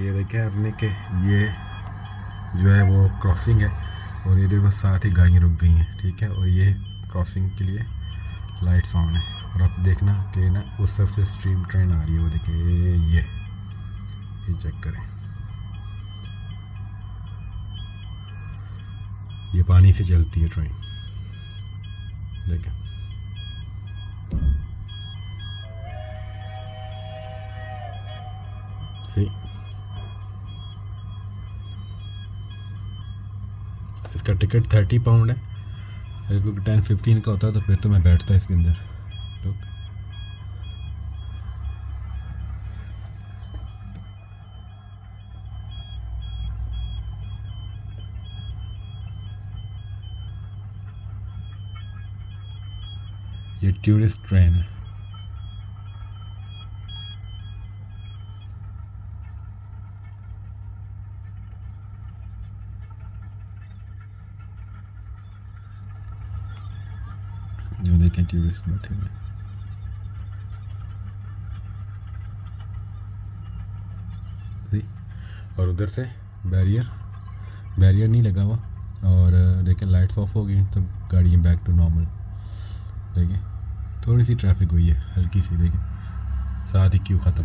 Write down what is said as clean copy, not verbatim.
ये देखें आपने कि ये जो है वो क्रॉसिंग है और ये देखो साथ ही गाड़ियाँ रुक गई हैं, ठीक है। और ये क्रॉसिंग के लिए लाइट्स ऑन है। और आप देखना कि ना उस तरफ से स्ट्रीम ट्रेन आ रही है, वो देखिए ये चेक करें, ये पानी से चलती है ट्रेन, देखें। सी इसका टिकट 30 पाउंड है। अगर 10-15 का होता तो फिर तो मैं बैठता इसके अंदर। लोग ये टूरिस्ट ट्रेन है। जो देखें टूरिस्ट बैठे हुए, और उधर से बैरियर नहीं लगा हुआ। और देखें लाइट्स ऑफ हो गई तो गाड़ियाँ बैक टू नॉर्मल। देखें थोड़ी सी ट्रैफिक हुई है, हल्की सी, देखें साथ ही क्यों ख़त्म।